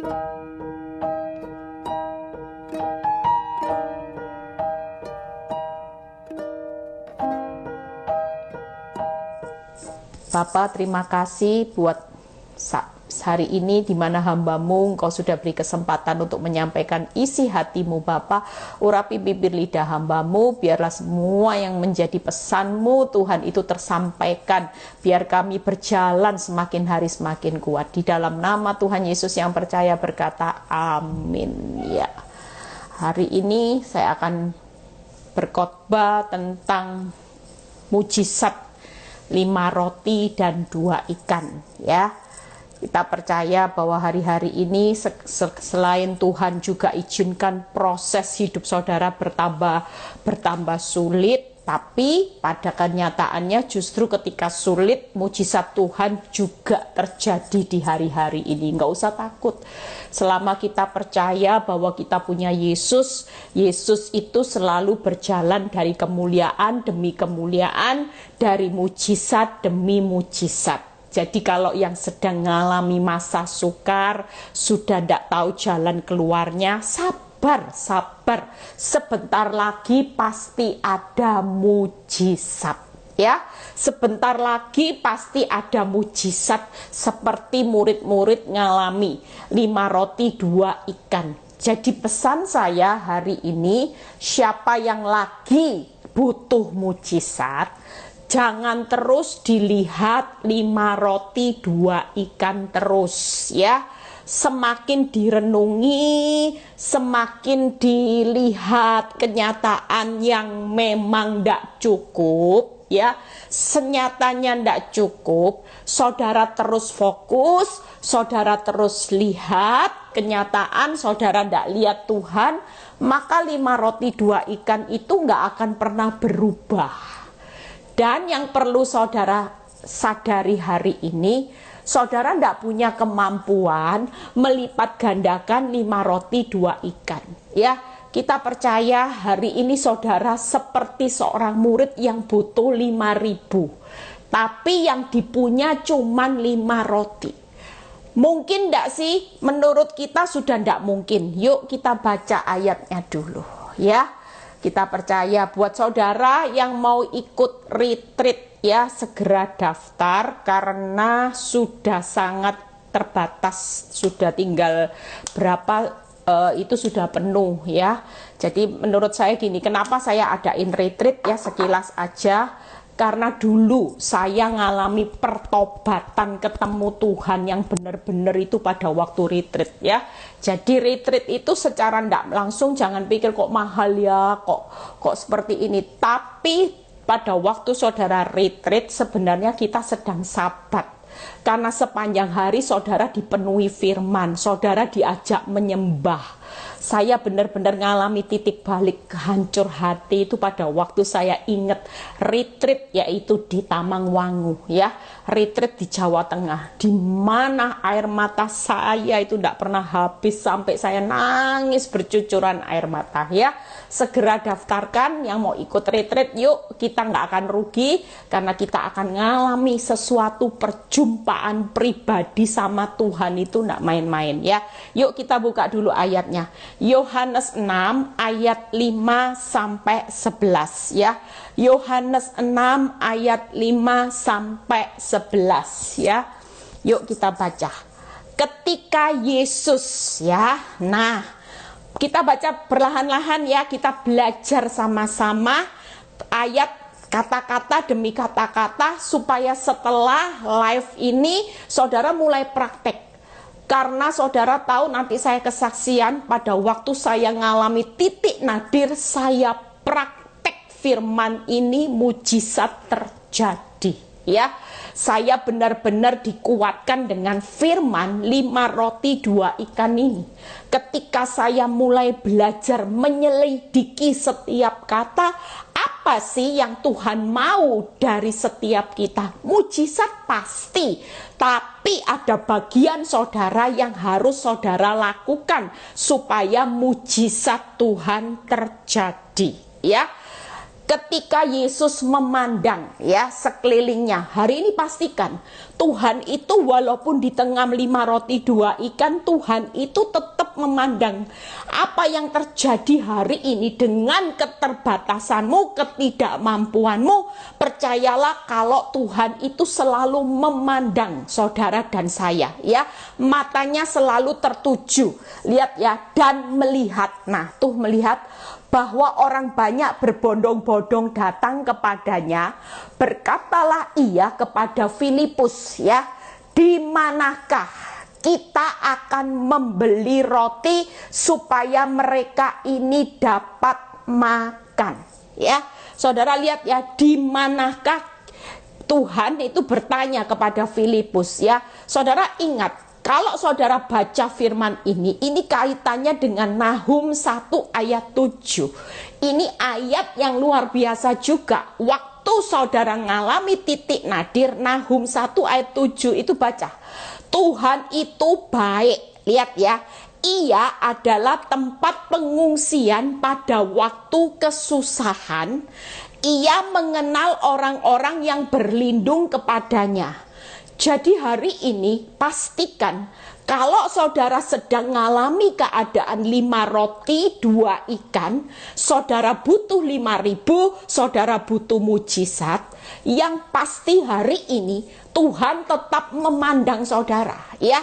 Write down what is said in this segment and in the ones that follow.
Bapa, terima kasih buat hari ini di mana hamba-Mu, Engkau sudah beri kesempatan untuk menyampaikan isi hati-Mu Bapa. Urapi bibir lidah hamba-Mu, biarlah semua yang menjadi pesan-Mu Tuhan itu tersampaikan. Biar kami berjalan semakin hari semakin kuat. Di dalam nama Tuhan Yesus yang percaya berkata amin. Ya. Hari ini saya akan berkhotbah tentang mujizat 5 roti dan 2 ikan, ya. Kita percaya bahwa hari-hari ini selain Tuhan juga izinkan proses hidup saudara bertambah sulit, tapi pada kenyataannya justru ketika sulit, mujizat Tuhan juga terjadi di hari-hari ini. Nggak usah takut. Selama kita percaya bahwa kita punya Yesus, Yesus itu selalu berjalan dari kemuliaan demi kemuliaan, dari mujizat demi mujizat. Jadi kalau yang sedang mengalami masa sukar, sudah tidak tahu jalan keluarnya, sabar. Sebentar lagi pasti ada mujizat. Ya, sebentar lagi pasti ada mujizat seperti murid-murid ngalami 5 roti 2 ikan. Jadi pesan saya hari ini, siapa yang lagi butuh mujizat, jangan terus dilihat 5 roti 2 ikan terus, ya. Semakin direnungi, semakin dilihat kenyataan yang memang tidak cukup, ya. Senyatanya tidak cukup, saudara terus fokus, saudara terus lihat kenyataan, saudara tidak lihat Tuhan, maka 5 roti 2 ikan itu nggak akan pernah berubah. Dan yang perlu saudara sadari hari ini, saudara tidak punya kemampuan melipat gandakan 5 roti 2 ikan. Ya, kita percaya hari ini saudara seperti seorang murid yang butuh 5.000. Tapi yang dipunya cuma 5 roti. Mungkin tidak sih? Menurut kita sudah tidak mungkin. Yuk kita baca ayatnya dulu, ya. Kita percaya buat saudara yang mau ikut retreat, ya, segera daftar karena sudah sangat terbatas, sudah tinggal berapa itu sudah penuh, ya. Jadi menurut saya gini, kenapa saya adain retreat, ya, sekilas aja. Karena dulu saya ngalami pertobatan ketemu Tuhan yang benar-benar itu pada waktu retreat, ya. Jadi retreat itu secara tidak langsung, jangan pikir kok mahal ya, kok seperti ini. Tapi pada waktu saudara retreat sebenarnya kita sedang sabat. Karena sepanjang hari saudara dipenuhi firman, saudara diajak menyembah. Saya benar-benar ngalami titik balik hancur hati itu pada waktu saya ingat retreat, yaitu di Tamangwangu, ya, retreat di Jawa Tengah, di mana air mata saya itu tidak pernah habis sampai saya nangis bercucuran air mata, ya. Segera daftarkan yang mau ikut retreat, yuk, kita nggak akan rugi karena kita akan ngalami sesuatu perjumpaan pribadi sama Tuhan itu nggak main-main, ya. Yuk kita buka dulu ayatnya. Yohanes 6 ayat 5 sampai 11, ya. Yohanes 6 ayat 5 sampai 11, ya. Yuk kita baca. Ketika Yesus, ya. Nah, kita baca perlahan-lahan, ya, kita belajar sama-sama ayat kata-kata demi kata-kata supaya setelah live ini saudara mulai praktek. Karena saudara tahu nanti saya kesaksian pada waktu saya ngalami titik nadir, saya praktek firman ini, mujizat terjadi, ya. Saya benar-benar dikuatkan dengan firman 5 roti 2 ikan ini. Ketika saya mulai belajar menyelidiki setiap kata, apa sih yang Tuhan mau dari setiap kita? Mujizat pasti, tapi ada bagian saudara yang harus saudara lakukan supaya mujizat Tuhan terjadi, ya. ketika Yesus memandang ya sekelilingnya. Hari ini pastikan Tuhan itu walaupun di tengah 5 roti 2 ikan, Tuhan itu tetap memandang apa yang terjadi hari ini dengan keterbatasanmu, ketidakmampuanmu. Percayalah kalau Tuhan itu selalu memandang saudara dan saya ya. Matanya selalu tertuju. Lihat ya, dan melihat. Nah, tuh melihat bahwa orang banyak berbondong-bondong datang kepadanya. Berkatalah ia kepada Filipus ya, di manakah kita akan membeli roti supaya mereka ini dapat makan ya. Saudara lihat ya, di manakah Tuhan itu bertanya kepada Filipus ya. Saudara ingat, kalau saudara baca firman ini kaitannya dengan Nahum 1 ayat 7. Ini ayat yang luar biasa juga. Waktu saudara ngalami titik nadir, Nahum 1 ayat 7 itu baca. Tuhan itu baik. Lihat ya, ia adalah tempat pengungsian pada waktu kesusahan. Ia mengenal orang-orang yang berlindung kepadanya. Jadi hari ini pastikan kalau saudara sedang mengalami keadaan 5 roti 2 ikan, saudara butuh 5.000, saudara butuh mujizat. Yang pasti hari ini Tuhan tetap memandang saudara ya.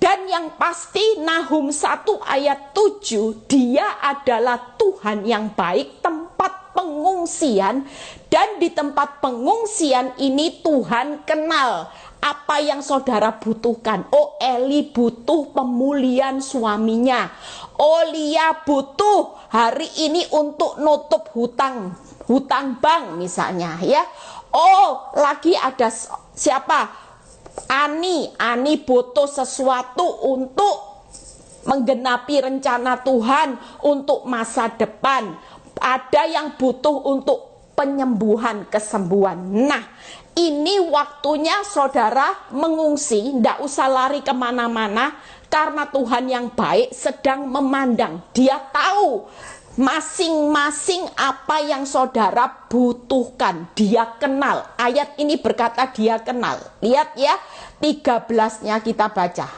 Dan yang pasti Nahum 1 ayat 7, dia adalah Tuhan yang baik, tempat pengungsian. Dan di tempat pengungsian ini Tuhan kenal apa yang saudara butuhkan. Oh, Eli butuh pemulihan suaminya. Oh, Lia butuh hari ini untuk nutup hutang bank misalnya ya. Oh, lagi ada siapa? Ani butuh sesuatu untuk menggenapi rencana Tuhan untuk masa depan. Ada yang butuh untuk penyembuhan, kesembuhan. Nah, ini waktunya saudara mengungsi, tidak usah lari kemana-mana, karena Tuhan yang baik sedang memandang. Dia tahu masing-masing apa yang saudara butuhkan. Dia kenal. Ayat ini berkata dia kenal. Lihat ya, 13-nya kita baca.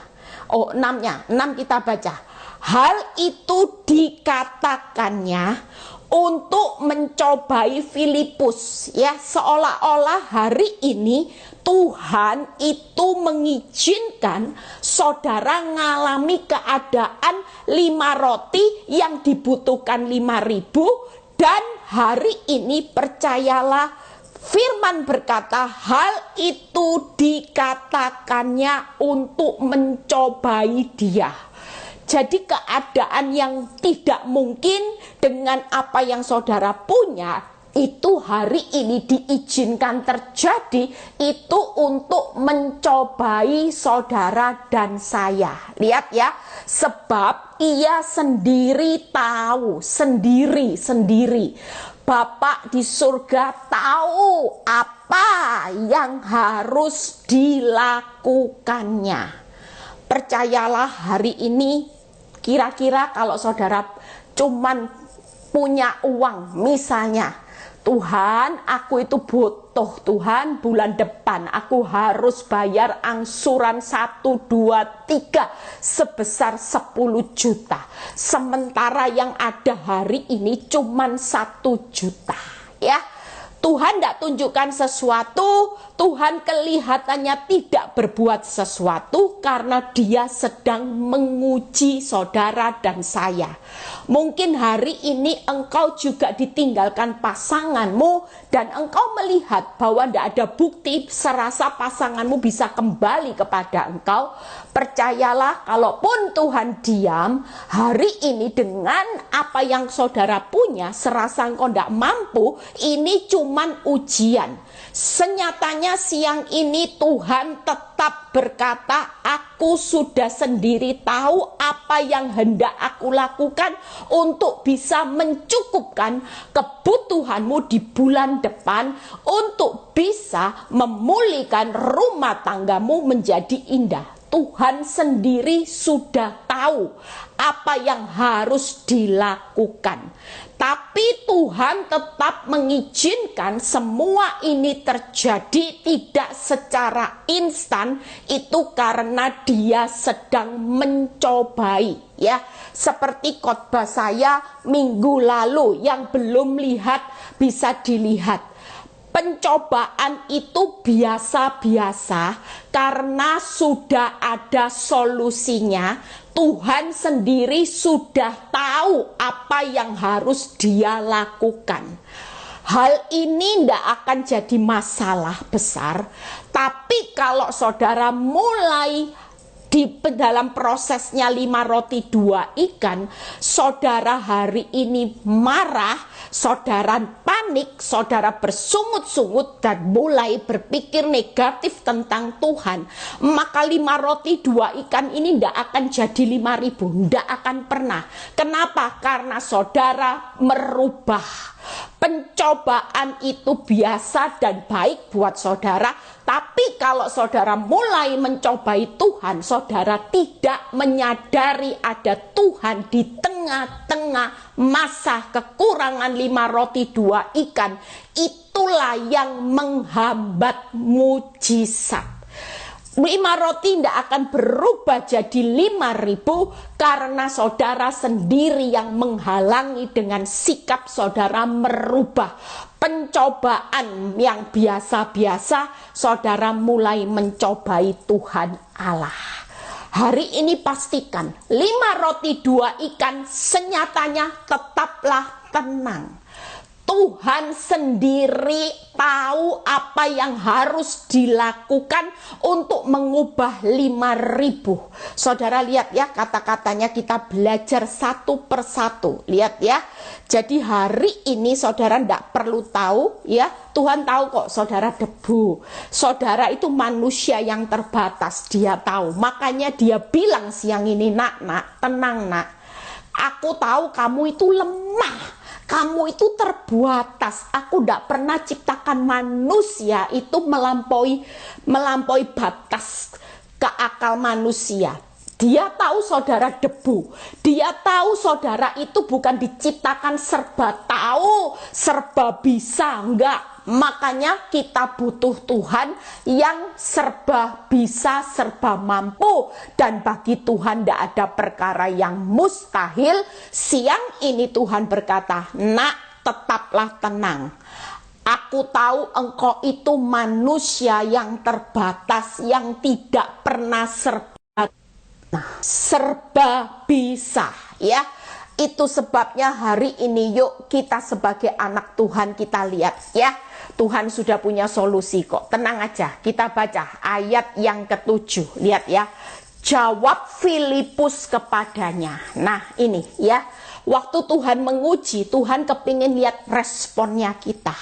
Oh, 6-nya. 6 kita baca. Hal itu dikatakannya untuk mencobai Filipus ya, seolah-olah hari ini Tuhan itu mengizinkan saudara mengalami keadaan 5 roti yang dibutuhkan 5.000, dan hari ini percayalah firman berkata hal itu dikatakannya untuk mencobai dia. Jadi keadaan yang tidak mungkin dengan apa yang saudara punya, itu hari ini diizinkan terjadi, itu untuk mencobai saudara dan saya. Lihat ya, sebab ia sendiri tahu, sendiri. Bapa di surga tahu apa yang harus dilakukannya. Percayalah hari ini, kira-kira kalau saudara cuman punya uang, misalnya, Tuhan aku itu butuh, Tuhan bulan depan aku harus bayar angsuran 1, 2, 3 sebesar 10 juta. Sementara yang ada hari ini cuman 1 juta ya. Tuhan tidak tunjukkan sesuatu, Tuhan kelihatannya tidak berbuat sesuatu karena dia sedang menguji saudara dan saya. Mungkin hari ini engkau juga ditinggalkan pasanganmu dan engkau melihat bahwa tidak ada bukti serasa pasanganmu bisa kembali kepada engkau. Percayalah, kalaupun Tuhan diam, hari ini dengan apa yang saudara punya, serasa engkau tidak mampu, ini cuman ujian. Senyatanya siang ini Tuhan tetap berkata, aku sudah sendiri tahu apa yang hendak aku lakukan untuk bisa mencukupkan kebutuhanmu di bulan depan, untuk bisa memulihkan rumah tanggamu menjadi indah. Tuhan sendiri sudah tahu apa yang harus dilakukan. Tapi Tuhan tetap mengizinkan semua ini terjadi tidak secara instan, itu karena Dia sedang mencobai, ya. Seperti khotbah saya minggu lalu, yang belum lihat bisa dilihat. Pencobaan itu biasa-biasa karena sudah ada solusinya. Tuhan sendiri sudah tahu apa yang harus Dia lakukan. Hal ini tidak akan jadi masalah besar, tapi kalau saudara mulai di dalam prosesnya 5 roti 2 ikan, saudara hari ini marah, saudara panik, saudara bersungut-sungut dan mulai berpikir negatif tentang Tuhan, maka 5 roti 2 ikan ini tidak akan jadi 5.000, tidak akan pernah. Kenapa? Karena saudara merubah. Pencobaan itu biasa dan baik buat saudara, tapi kalau saudara mulai mencobai Tuhan, saudara tidak menyadari ada Tuhan di tengah-tengah masa kekurangan 5 roti 2 ikan. Itulah yang menghambat mujizat. 5 roti tidak akan berubah jadi 5.000 karena saudara sendiri yang menghalangi dengan sikap saudara merubah. Pencobaan yang biasa-biasa, saudara mulai mencobai Tuhan Allah. Hari ini pastikan 5 roti 2 ikan senyatanya tetaplah tenang. Tuhan sendiri tahu apa yang harus dilakukan untuk mengubah 5.000. Saudara lihat ya, kata-katanya kita belajar satu persatu. Lihat ya. Jadi hari ini saudara tidak perlu tahu ya. Tuhan tahu kok saudara debu. Saudara itu manusia yang terbatas. Dia tahu. Makanya dia bilang siang ini, nak, tenang nak. Aku tahu kamu itu lemah. Kamu itu terbatas. Aku tidak pernah ciptakan manusia itu melampaui batas keakal manusia. Dia tahu saudara debu. Dia tahu saudara itu bukan diciptakan serba tahu, serba bisa. Enggak. Makanya kita butuh Tuhan yang serba bisa, serba mampu. Dan bagi Tuhan tidak ada perkara yang mustahil. Siang ini Tuhan berkata, nak, tetaplah tenang. Aku tahu engkau itu manusia yang terbatas, yang tidak pernah serba bisa, ya. Itu sebabnya hari ini yuk kita sebagai anak Tuhan kita lihat ya. Tuhan sudah punya solusi kok. Tenang aja, kita baca ayat yang ke-7. Lihat ya. Jawab Filipus kepadanya. Nah ini ya. Waktu Tuhan menguji, Tuhan kepingin lihat responnya kita.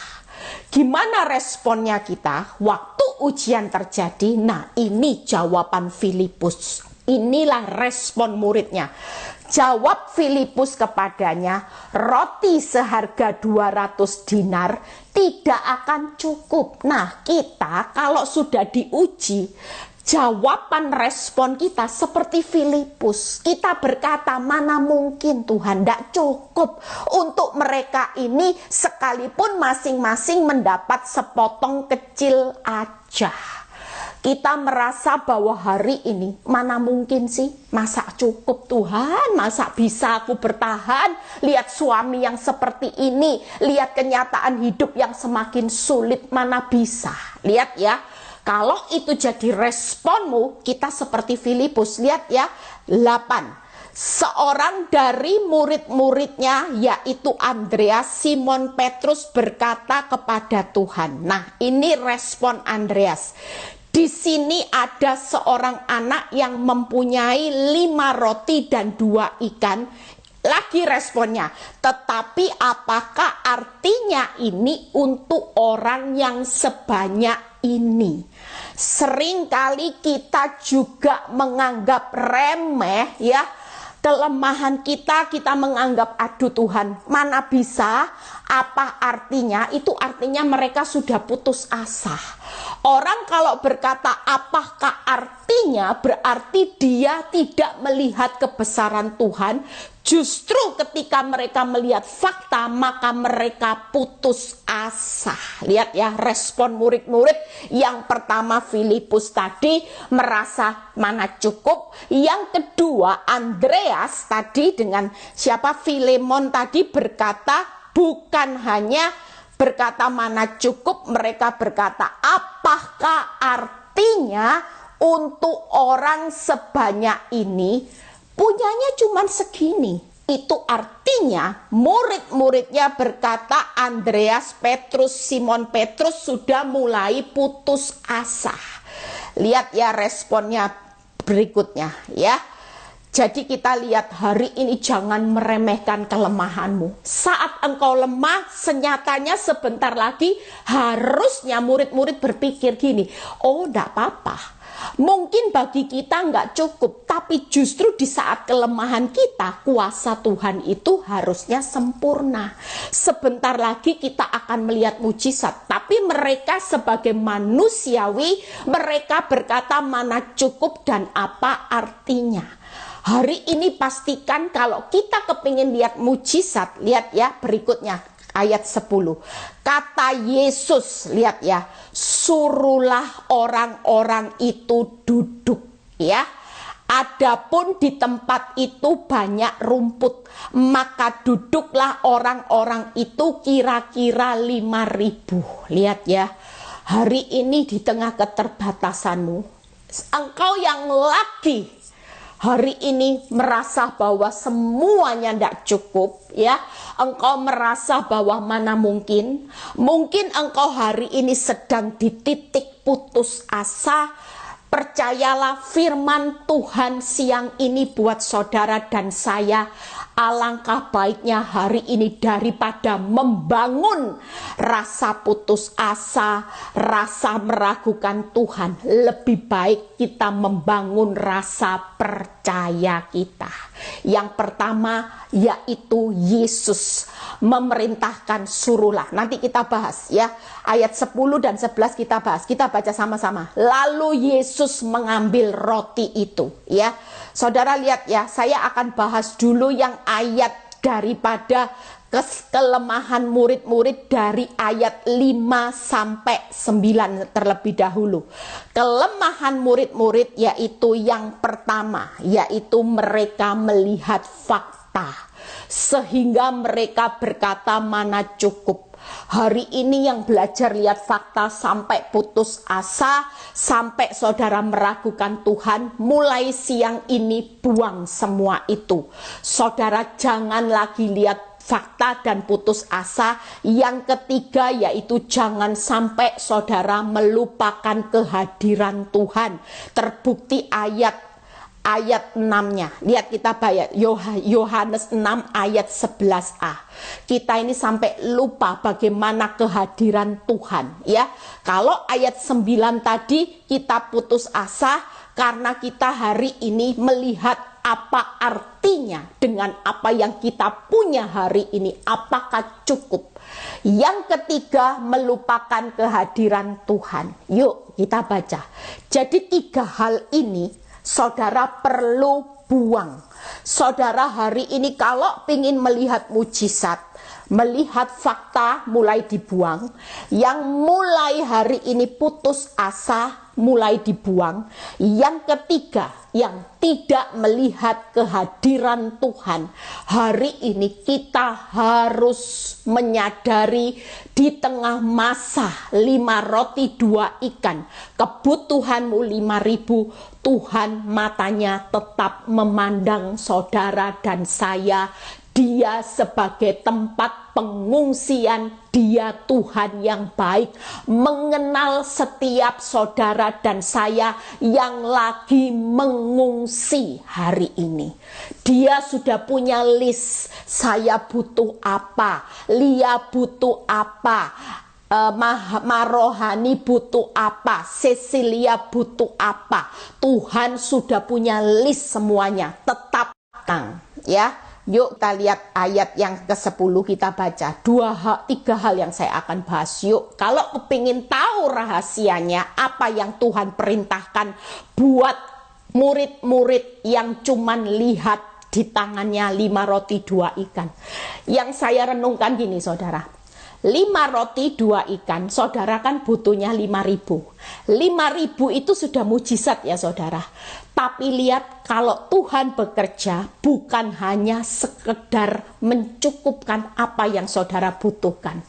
Gimana responnya kita waktu ujian terjadi? Nah ini jawaban Filipus. Inilah respon muridnya. Jawab Filipus kepadanya, roti seharga 200 dinar tidak akan cukup. Nah, kita kalau sudah diuji, jawaban respon kita seperti Filipus. Kita berkata, mana mungkin Tuhan, tidak cukup. Untuk mereka ini sekalipun masing-masing mendapat sepotong kecil aja. Kita merasa bahwa hari ini mana mungkin sih, masa cukup Tuhan, masa bisa aku bertahan, lihat suami yang seperti ini, lihat kenyataan hidup yang semakin sulit, mana bisa. Lihat ya, kalau itu jadi responmu, kita seperti Filipus. Lihat ya, 8. Seorang dari murid-muridnya yaitu Andreas, Simon Petrus berkata kepada Tuhan. Nah ini respon Andreas. Di sini ada seorang anak yang mempunyai 5 roti dan 2 ikan. Lagi responnya, tetapi apakah artinya ini untuk orang yang sebanyak ini? Seringkali kita juga menganggap remeh ya kelemahan kita menganggap aduh Tuhan mana bisa, apa artinya? Itu artinya mereka sudah putus asa. Orang kalau berkata apakah artinya, berarti dia tidak melihat kebesaran Tuhan. Justru ketika mereka melihat fakta, maka mereka putus asa. Lihat ya, respon murid-murid. Yang pertama Filipus tadi merasa mana cukup. Yang kedua Andreas tadi dengan siapa, Filemon tadi berkata bukan hanya berkata mana cukup, mereka berkata apakah artinya untuk orang sebanyak ini punyanya cuman segini. Itu artinya murid-muridnya berkata Andreas, Petrus, Simon Petrus sudah mulai putus asa. Lihat ya responnya berikutnya ya. Jadi kita lihat hari ini jangan meremehkan kelemahanmu. Saat engkau lemah, senyatanya sebentar lagi harusnya murid-murid berpikir gini, oh enggak apa-apa. Mungkin bagi kita nggak cukup, tapi justru di saat kelemahan kita, kuasa Tuhan itu harusnya sempurna. Sebentar lagi kita akan melihat mujizat, tapi mereka sebagai manusiawi, mereka berkata mana cukup dan apa artinya. Hari ini pastikan kalau kita kepingin lihat mujizat, lihat ya berikutnya ayat 10. Kata Yesus, lihat ya, suruhlah orang-orang itu duduk ya. Adapun di tempat itu banyak rumput, maka duduklah orang-orang itu kira-kira 5.000. Lihat ya, hari ini di tengah keterbatasanmu, engkau yang lagi hari ini merasa bahwa semuanya tidak cukup ya, engkau merasa bahwa mana mungkin engkau hari ini sedang di titik putus asa. Percayalah firman Tuhan siang ini buat saudara dan saya, alangkah baiknya hari ini daripada membangun rasa putus asa, rasa meragukan Tuhan, lebih baik kita membangun rasa percaya kita. Yang pertama yaitu Yesus memerintahkan suruhlah. Nanti kita bahas ya, ayat 10 dan 11 kita bahas. Kita baca sama-sama. Lalu Yesus mengambil roti itu ya. Saudara lihat ya, saya akan bahas dulu yang ayat daripada kelemahan murid-murid dari ayat 5 sampai 9 terlebih dahulu. Kelemahan murid-murid yaitu yang pertama, yaitu mereka melihat fakta sehingga mereka berkata mana cukup. Hari ini yang belajar lihat fakta sampai putus asa, sampai saudara meragukan Tuhan, mulai siang ini buang semua itu. Saudara jangan lagi lihat fakta dan putus asa. Yang ketiga yaitu jangan sampai saudara melupakan kehadiran Tuhan. Terbukti ayat 6-nya. Lihat kita baca Yohanes 6 ayat 11a. Kita ini sampai lupa bagaimana kehadiran Tuhan ya. Kalau ayat 9 tadi kita putus asa karena kita hari ini melihat apa artinya dengan apa yang kita punya hari ini, apakah cukup. Yang ketiga melupakan kehadiran Tuhan. Yuk kita baca. Jadi 3 hal ini saudara perlu buang. Saudara hari ini kalau ingin melihat mujizat, melihat fakta mulai dibuang. Yang mulai hari ini putus asa mulai dibuang. Yang ketiga yang tidak melihat kehadiran Tuhan, hari ini kita harus menyadari di tengah masa 5 roti 2 ikan, kebutuhanmu 5.000, Tuhan matanya tetap memandang saudara dan saya. Dia sebagai tempat pengungsian, Dia Tuhan yang baik, mengenal setiap saudara dan saya yang lagi mengungsi hari ini. Dia sudah punya list, saya butuh apa, Lia butuh apa, Marohani butuh apa, Cecilia butuh apa. Tuhan sudah punya list semuanya. Tetap tenang ya, Yuk kita lihat ayat yang ke-10 kita baca. 3 hal yang saya akan bahas. Yuk, kalau kepingin tahu rahasianya, apa yang Tuhan perintahkan buat murid-murid yang cuman lihat di tangannya 5 roti 2 ikan. Yang saya renungkan gini saudara, 5 roti 2 ikan, saudara kan butuhnya 5.000. 5.000 itu sudah mujizat ya saudara. Tapi lihat, kalau Tuhan bekerja bukan hanya sekedar mencukupkan apa yang saudara butuhkan.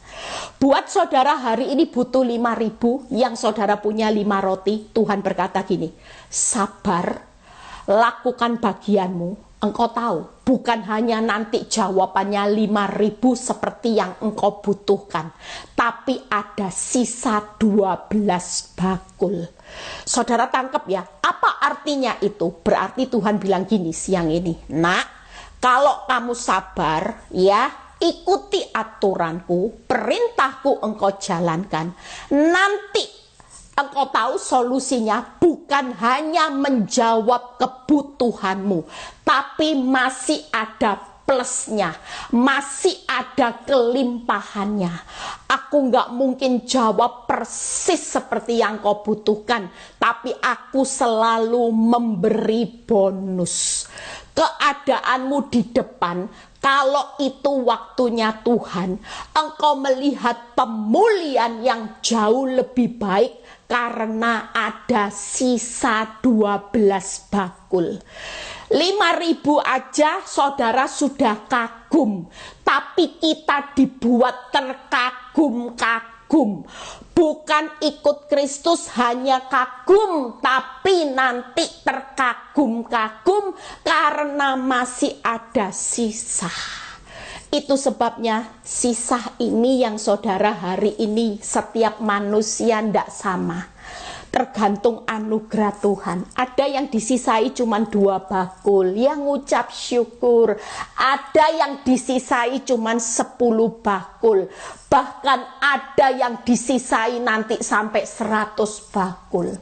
Buat saudara hari ini butuh 5.000, yang saudara punya 5 roti, Tuhan berkata gini, sabar, lakukan bagianmu. Engkau tahu, bukan hanya nanti jawabannya 5.000 seperti yang engkau butuhkan, tapi ada sisa 12 bakul. Saudara tangkap ya, apa artinya itu? Berarti Tuhan bilang gini siang ini, nak, kalau kamu sabar ya, ikuti aturanku, perintahku engkau jalankan, nanti engkau tahu solusinya bukan hanya menjawab kebutuhanmu, tapi masih ada plusnya, masih ada kelimpahannya. Aku nggak mungkin jawab persis seperti yang kau butuhkan, tapi aku selalu memberi bonus. Keadaanmu di depan, kalau itu waktunya Tuhan, engkau melihat pemulihan yang jauh lebih baik karena ada sisa 12 bakul. 5.000 aja saudara sudah kagum, tapi kita dibuat terkagum-kagum. Bukan ikut Kristus hanya kagum, tapi nanti terkagum-kagum karena masih ada sisa. Itu sebabnya sisa ini yang saudara hari ini setiap manusia tidak sama. Tergantung anugerah Tuhan. Ada yang disisai cuma 2 bakul, yang ngucap syukur. Ada yang disisai cuma 10 bakul. Bahkan ada yang disisai nanti sampai 100 bakul.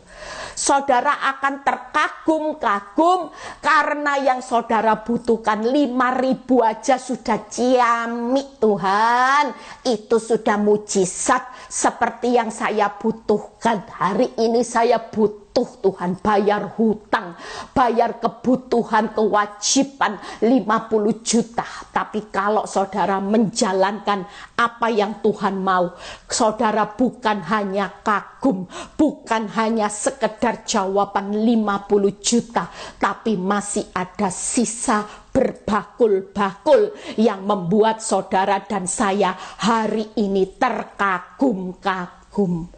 Saudara akan terkagum-kagum karena yang saudara butuhkan 5.000 aja sudah ciamik Tuhan. Itu sudah mujizat seperti yang saya butuhkan. Hari ini saya butuh Tuhan bayar hutang, bayar kebutuhan, kewajiban 50 juta. Tapi kalau saudara menjalankan apa yang Tuhan mau, saudara bukan hanya kagum, bukan hanya sekedar jawaban 50 juta, tapi masih ada sisa berbakul-bakul yang membuat saudara dan saya hari ini terkagum-kagum.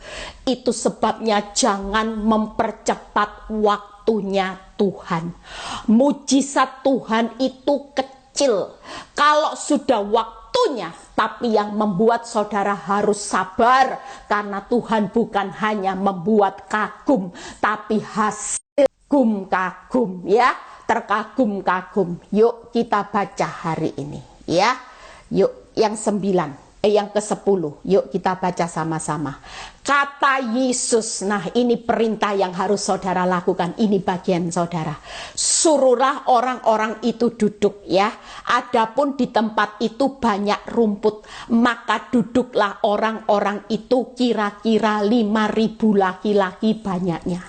Itu sebabnya jangan mempercepat waktunya Tuhan. Mujizat Tuhan itu kecil kalau sudah waktunya, tapi yang membuat saudara harus sabar karena Tuhan bukan hanya membuat kagum, tapi hasil kagum ya, terkagum-kagum. Yuk kita baca hari ini ya. Yuk yang yang ke-10, yuk kita baca sama-sama. Kata Yesus, nah ini perintah yang harus saudara lakukan, ini bagian saudara. Suruhlah orang-orang itu duduk ya. Adapun di tempat itu banyak rumput, maka duduklah orang-orang itu kira-kira 5.000 laki-laki banyaknya.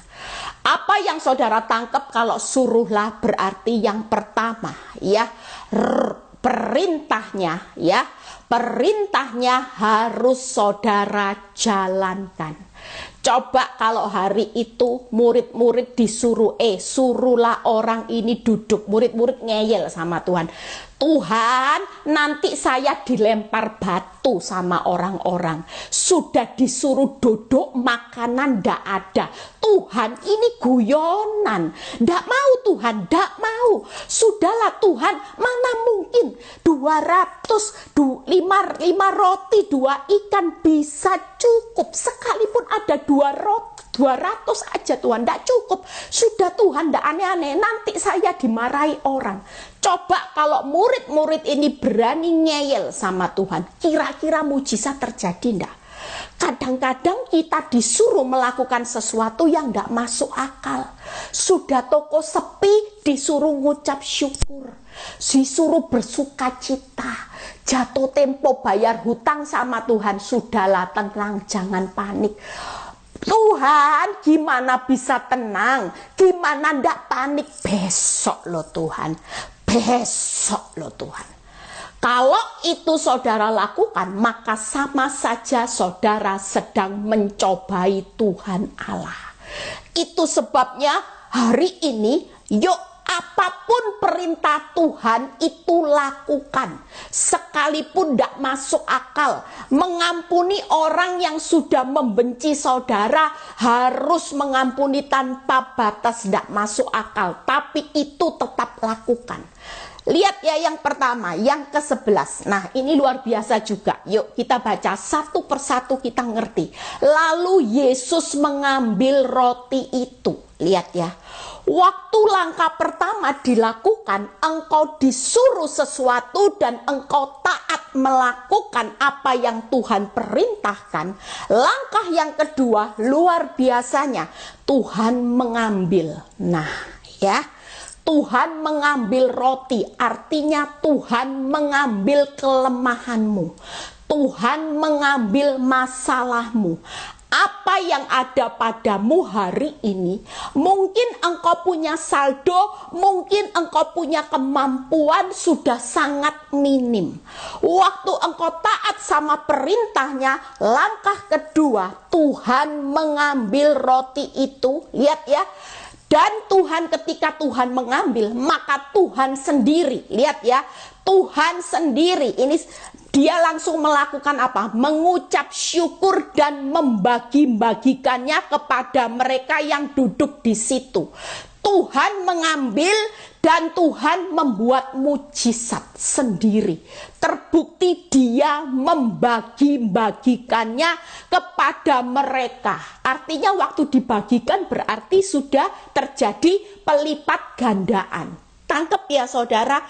Apa yang saudara tangkap kalau suruhlah berarti yang pertama ya, perintahnya ya. Perintahnya harus saudara jalankan. Coba kalau hari itu murid-murid disuruh, suruhlah orang ini duduk. Murid-murid ngeyel sama Tuhan. Tuhan, nanti saya dilempar batu sama orang-orang. Sudah disuruh duduk, makanan ndak ada. Tuhan, ini guyonan. Ndak mau Tuhan, ndak mau. Sudahlah Tuhan, mana mungkin 5 roti 2 ikan bisa cukup. Sekalipun ada 200 aja Tuhan, ndak cukup. Sudah Tuhan, ndak aneh-aneh. Nanti saya dimarahi orang. Coba kalau murid-murid ini berani ngeyel sama Tuhan, kira-kira mujizat terjadi enggak? Kadang-kadang kita disuruh melakukan sesuatu yang tidak masuk akal. Sudah toko sepi, disuruh ngucap syukur, disuruh bersuka cita. Jatuh tempo bayar hutang sama Tuhan, sudahlah tenang, jangan panik. Tuhan, gimana bisa tenang? Gimana ndak panik? Besok loh Tuhan, besok loh Tuhan. Kalau itu saudara lakukan, maka sama saja saudara sedang mencobai Tuhan Allah. Itu sebabnya hari ini, yuk apapun perintah Tuhan itu lakukan. Sekalipun tidak masuk akal, mengampuni orang yang sudah membenci saudara, harus mengampuni tanpa batas, tidak masuk akal. Tapi itu tetap lakukan. Lihat ya yang pertama, yang ke-11. Nah ini luar biasa juga. Yuk kita baca satu persatu, kita ngerti. Lalu Yesus mengambil roti itu. Lihat ya. Waktu langkah pertama dilakukan, engkau disuruh sesuatu dan engkau taat melakukan apa yang Tuhan perintahkan. Langkah yang kedua luar biasanya, Tuhan mengambil. Nah ya, Tuhan mengambil roti, artinya Tuhan mengambil kelemahanmu. Tuhan mengambil masalahmu. Apa yang ada padamu hari ini, mungkin engkau punya saldo, mungkin engkau punya kemampuan sudah sangat minim. Waktu engkau taat sama perintahnya, langkah kedua, Tuhan mengambil roti itu. Lihat ya. Dan Tuhan, ketika Tuhan mengambil, maka Tuhan sendiri, lihat ya, Tuhan sendiri, ini dia langsung melakukan apa? Mengucap syukur dan membagi-bagikannya kepada mereka yang duduk di situ. Tuhan mengambil dan Tuhan membuat mujizat sendiri. Terbukti dia membagi-bagikannya kepada mereka. Artinya waktu dibagikan berarti sudah terjadi pelipat gandaan. Tangkep ya saudara.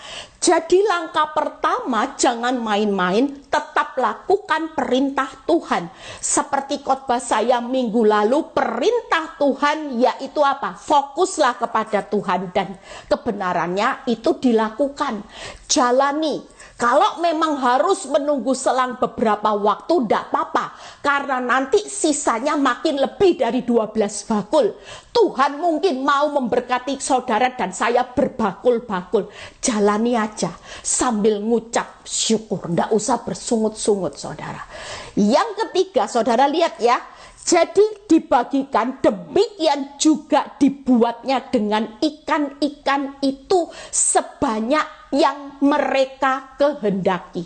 Jadi langkah pertama, jangan main-main, tetap lakukan perintah Tuhan. Seperti khotbah saya minggu lalu, perintah Tuhan yaitu apa? Fokuslah kepada Tuhan dan kebenarannya itu dilakukan. Jalani. Kalau memang harus menunggu selang beberapa waktu, tidak apa-apa. Karena nanti sisanya makin lebih dari 12 bakul. Tuhan mungkin mau memberkati saudara dan saya berbakul-bakul. Jalani aja sambil ngucap syukur. Tidak usah bersungut-sungut saudara. Yang ketiga saudara lihat ya. Jadi dibagikan, demikian juga dibuatnya dengan ikan-ikan itu sebanyak yang mereka kehendaki.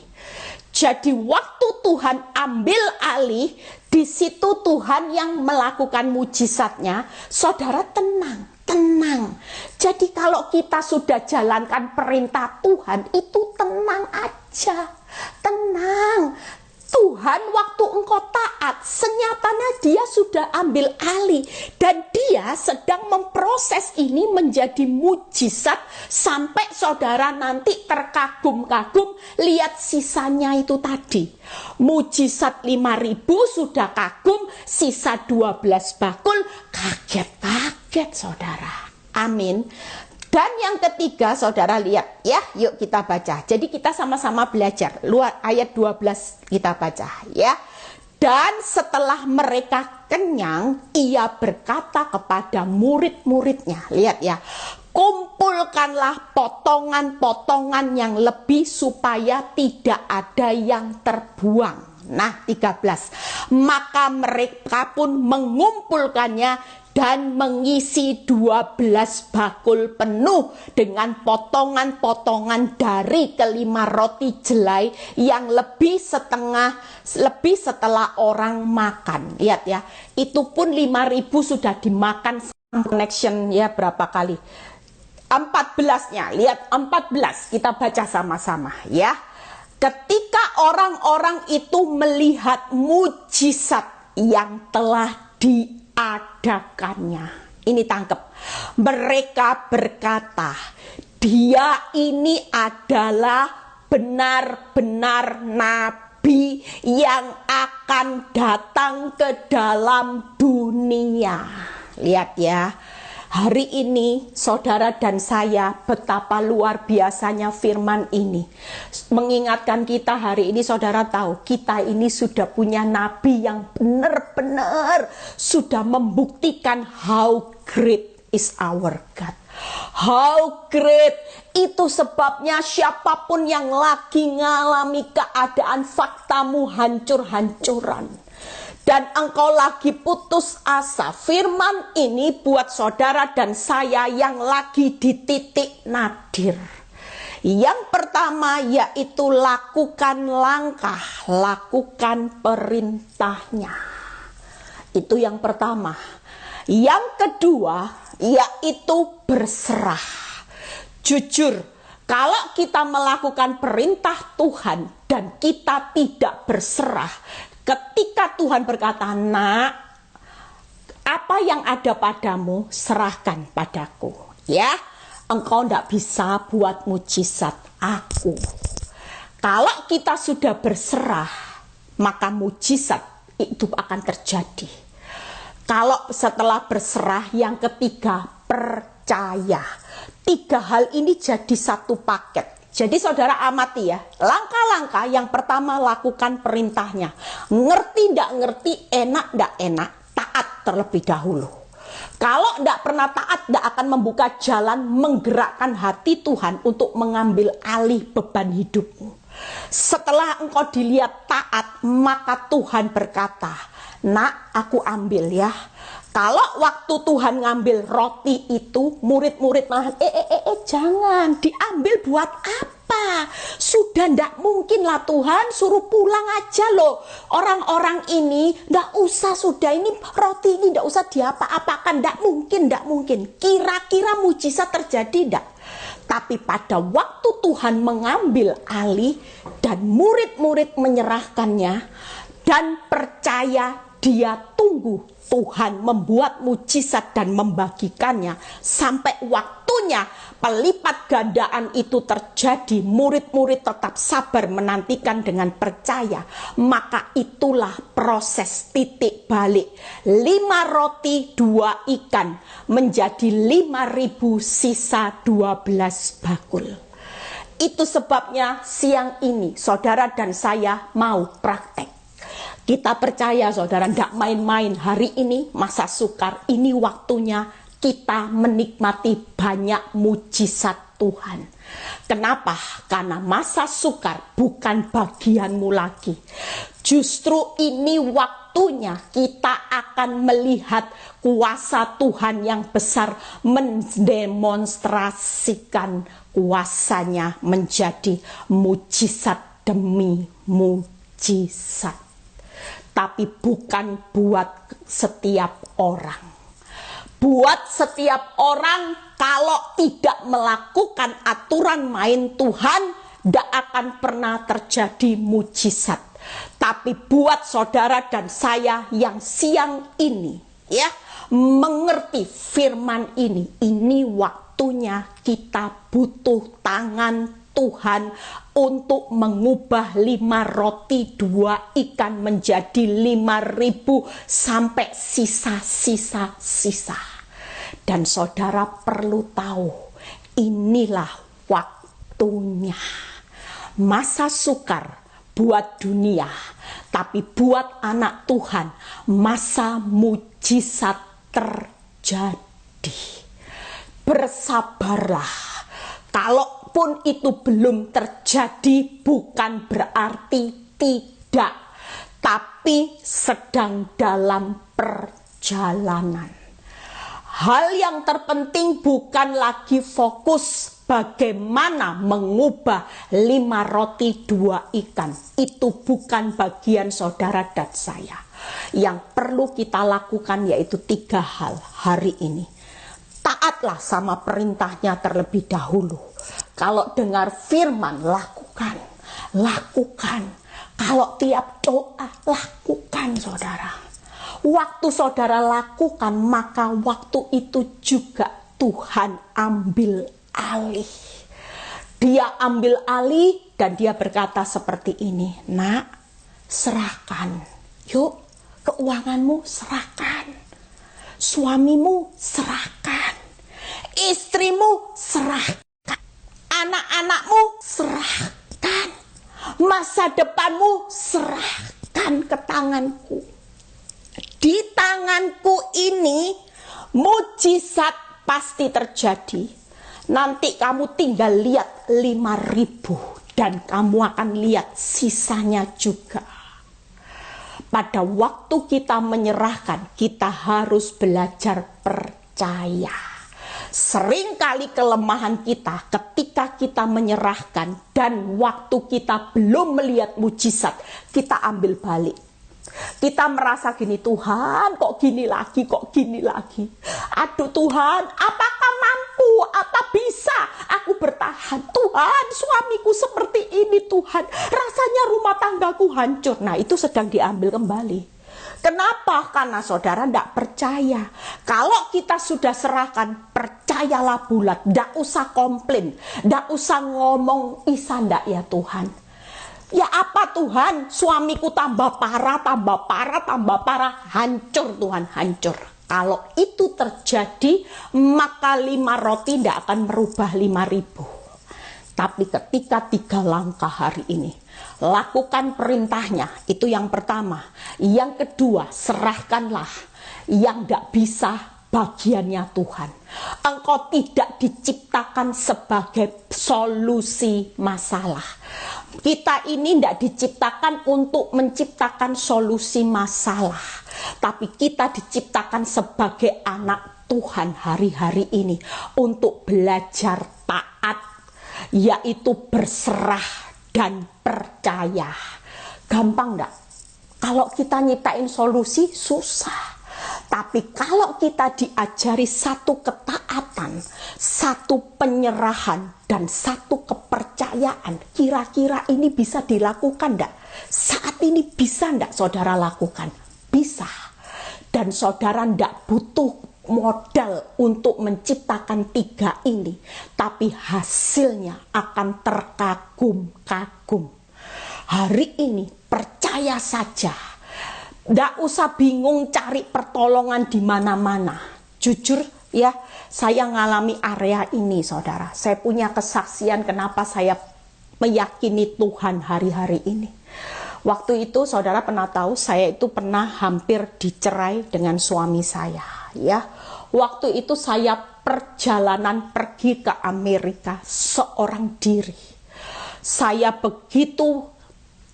Jadi waktu Tuhan ambil alih, di situ Tuhan yang melakukan mujizatnya, saudara tenang. Jadi kalau kita sudah jalankan perintah Tuhan, itu tenang aja, tenang. Tuhan waktu engkau taat, senyatanya dia sudah ambil alih. Dan dia sedang memproses ini menjadi mujizat. Sampai saudara nanti terkagum-kagum, lihat sisanya itu tadi. Mujizat 5.000 sudah kagum, sisa 12 bakul, kaget-kaget saudara. Amin. Dan yang ketiga saudara lihat ya, yuk kita baca. Jadi kita sama-sama belajar. Luar ayat 12 kita baca ya. Dan setelah mereka kenyang, ia berkata kepada murid-muridnya. Lihat ya. Kumpulkanlah potongan-potongan yang lebih supaya tidak ada yang terbuang. Nah 13. Maka mereka pun mengumpulkannya dan mengisi 12 bakul penuh dengan potongan-potongan dari kelima roti jelai yang lebih setelah orang makan. Lihat ya, itu pun 5.000 sudah dimakan. Connection ya berapa kali? 14-nya, lihat 14, kita baca sama-sama ya. Ketika orang-orang itu melihat mujizat yang telah diadakannya. Ini tangkep. Mereka berkata, dia ini adalah benar-benar nabi yang akan akan datang ke dalam dunia. Lihat ya, hari ini saudara dan saya betapa luar biasanya firman ini. Mengingatkan kita hari ini, saudara tahu kita ini sudah punya nabi yang benar-benar sudah membuktikan how great is our God. How great. Itu sebabnya siapapun yang lagi ngalami keadaan faktamu hancur-hancuran dan engkau lagi putus asa, firman ini buat saudara dan saya yang lagi di titik nadir. Yang pertama yaitu lakukan langkah, lakukan perintahnya. Itu yang pertama. Yang kedua yaitu berserah. Jujur, kalau kita melakukan perintah Tuhan dan kita tidak berserah, ketika Tuhan berkata, "Nak, apa yang ada padamu serahkan padaku." Ya, engkau tidak bisa buat mujizat aku. Kalau kita sudah berserah, maka mujizat itu akan terjadi. Kalau setelah berserah, yang ketiga percaya. 3 hal ini jadi satu paket. Jadi saudara amati ya, langkah-langkah yang pertama lakukan perintahnya. Ngerti ndak ngerti, enak ndak enak, taat terlebih dahulu. Kalau ndak pernah taat, ndak akan membuka jalan menggerakkan hati Tuhan untuk mengambil alih beban hidupmu. Setelah engkau dilihat taat, maka Tuhan berkata, "Nak, aku ambil ya." Kalau waktu Tuhan ngambil roti itu, murid-murid malah, jangan diambil buat apa? Sudah ndak mungkin lah Tuhan, suruh pulang aja loh. Orang-orang ini ndak usah, sudah ini roti ini ndak usah diapa-apakan, ndak mungkin. Kira-kira mujizat terjadi ndak? Tapi pada waktu Tuhan mengambil alih dan murid-murid menyerahkannya dan percaya, dia tunggu Tuhan membuat mujizat dan membagikannya sampai waktunya pelipat gandaan itu terjadi. Murid-murid tetap sabar menantikan dengan percaya. Maka itulah proses titik balik. 5 roti 2 ikan menjadi 5.000 sisa 12 bakul. Itu sebabnya siang ini saudara dan saya mau praktek. Kita percaya saudara, tidak main-main. Hari ini masa sukar, ini waktunya kita menikmati banyak mujizat Tuhan. Kenapa? Karena masa sukar bukan bagianmu lagi. Justru ini waktunya kita akan melihat kuasa Tuhan yang besar mendemonstrasikan kuasanya menjadi mujizat demi mujizat. Tapi bukan buat setiap orang. Buat setiap orang, kalau tidak melakukan aturan main Tuhan, tidak akan pernah terjadi mujizat. Tapi buat saudara dan saya yang siang ini, ya, mengerti firman ini waktunya kita butuh tangan Tuhan untuk mengubah 5 roti 2 ikan menjadi 5.000 sampai sisa. Dan saudara perlu tahu, inilah waktunya. Masa sukar buat dunia, tapi buat anak Tuhan masa mujizat terjadi. Bersabarlah. Kalaupun itu belum terjadi, bukan berarti tidak, tapi sedang dalam perjalanan. Hal yang terpenting bukan lagi fokus bagaimana mengubah 5 roti 2 ikan. Itu bukan bagian saudara dan saya. Yang perlu kita lakukan yaitu 3 hal hari ini. Taatlah sama perintahnya terlebih dahulu. Kalau dengar firman, lakukan. Kalau tiap doa, lakukan saudara. Waktu saudara lakukan, maka waktu itu juga Tuhan ambil alih. Dia ambil alih dan dia berkata seperti ini, "Nak, serahkan Yuk, keuanganmu serahkan, suamimu serahkan, istrimu serahkan, anak-anakmu serahkan, masa depanmu serahkan ke tanganku. Di tanganku ini mujizat pasti terjadi. Nanti kamu tinggal lihat 5.000 dan kamu akan lihat sisanya juga. Pada waktu kita menyerahkan, kita harus belajar percaya. Seringkali kelemahan kita ketika kita menyerahkan dan waktu kita belum melihat mujizat, kita ambil balik. Kita merasa gini, Tuhan kok gini lagi, kok gini lagi. Aduh Tuhan, apakah mampu, apa bisa aku bertahan? Tuhan, suamiku seperti ini Tuhan. Rasanya rumah tanggaku hancur. Nah, itu sedang diambil kembali. Kenapa? Karena saudara tidak percaya. Kalau kita sudah serahkan, percayalah bulat. Tidak usah komplain, tidak usah ngomong, bisa ndak ya Tuhan. Ya apa Tuhan, suamiku tambah parah, tambah parah, tambah parah. Hancur Tuhan, hancur. Kalau itu terjadi, maka 5 roti tidak akan merubah 5.000. Tapi ketika 3 langkah hari ini, lakukan perintahnya, itu yang pertama. Yang kedua, serahkanlah yang tidak bisa bagiannya Tuhan. Engkau tidak diciptakan sebagai solusi masalah. Kita ini tidak diciptakan untuk menciptakan solusi masalah, tapi kita diciptakan sebagai anak Tuhan hari-hari ini untuk belajar taat, yaitu berserah dan percaya. Gampang enggak? Kalau kita nyiptain solusi susah. Tapi kalau kita diajari satu ketaatan, satu penyerahan, dan satu kepercayaan, kira-kira ini bisa dilakukan enggak? Saat ini bisa enggak saudara lakukan? Bisa. Dan saudara enggak butuh modal untuk menciptakan 3 ini. Tapi hasilnya akan terkagum-kagum. Hari ini percaya saja. Nggak usah bingung cari pertolongan di mana-mana. Jujur ya, saya ngalami area ini saudara. Saya punya kesaksian kenapa saya meyakini Tuhan hari-hari ini. Waktu itu saudara pernah tahu, saya itu pernah hampir dicerai dengan suami saya. Ya, waktu itu saya perjalanan pergi ke Amerika seorang diri. Saya begitu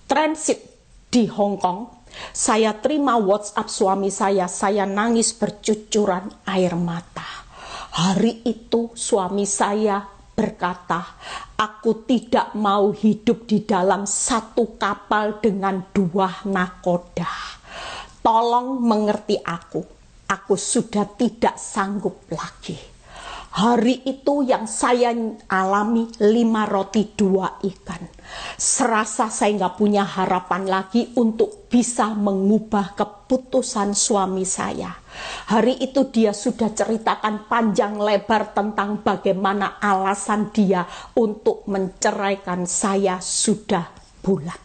transit di Hong Kong. Saya terima WhatsApp suami saya nangis bercucuran air mata. Hari itu suami saya berkata, aku tidak mau hidup di dalam satu kapal dengan 2 nakoda. Tolong mengerti aku sudah tidak sanggup lagi. Hari itu yang saya alami 5 roti 2 ikan. Serasa saya nggak punya harapan lagi untuk bisa mengubah keputusan suami saya. Hari itu dia sudah ceritakan panjang lebar tentang bagaimana alasan dia untuk menceraikan saya sudah bulat.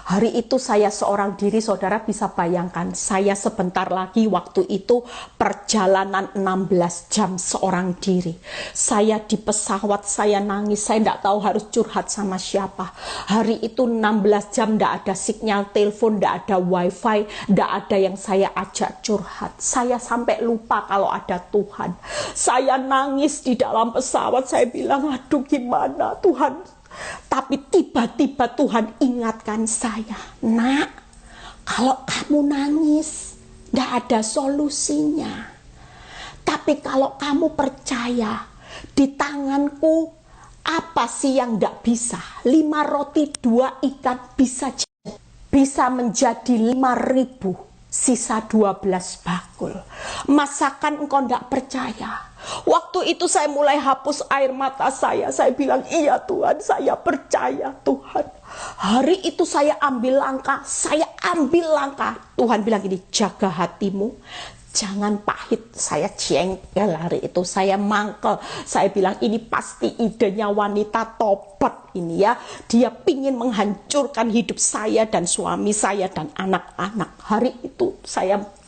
Hari itu saya seorang diri, saudara bisa bayangkan, saya sebentar lagi waktu itu perjalanan 16 jam seorang diri. Saya di pesawat, saya nangis, saya tidak tahu harus curhat sama siapa. Hari itu 16 jam tidak ada sinyal telepon, tidak ada wifi, tidak ada yang saya ajak curhat. Saya sampai lupa kalau ada Tuhan. Saya nangis di dalam pesawat, saya bilang, aduh gimana Tuhan. Tapi tiba-tiba Tuhan ingatkan saya, nak, kalau kamu nangis, tidak ada solusinya. Tapi kalau kamu percaya, di tanganku apa sih yang tidak bisa? 5 roti 2 ikan bisa menjadi 5.000, sisa 12 bakul. Masakan engkau tidak percaya? Waktu itu saya mulai hapus air mata saya bilang, iya Tuhan, saya percaya Tuhan. Hari itu saya ambil langkah, Tuhan bilang gini, jaga hatimu, Jangan pahit. Saya jengkel hari itu, saya mangkel. Saya bilang ini pasti idenya wanita tobat ini ya. Dia pingin menghancurkan hidup saya dan suami saya dan anak-anak. Hari itu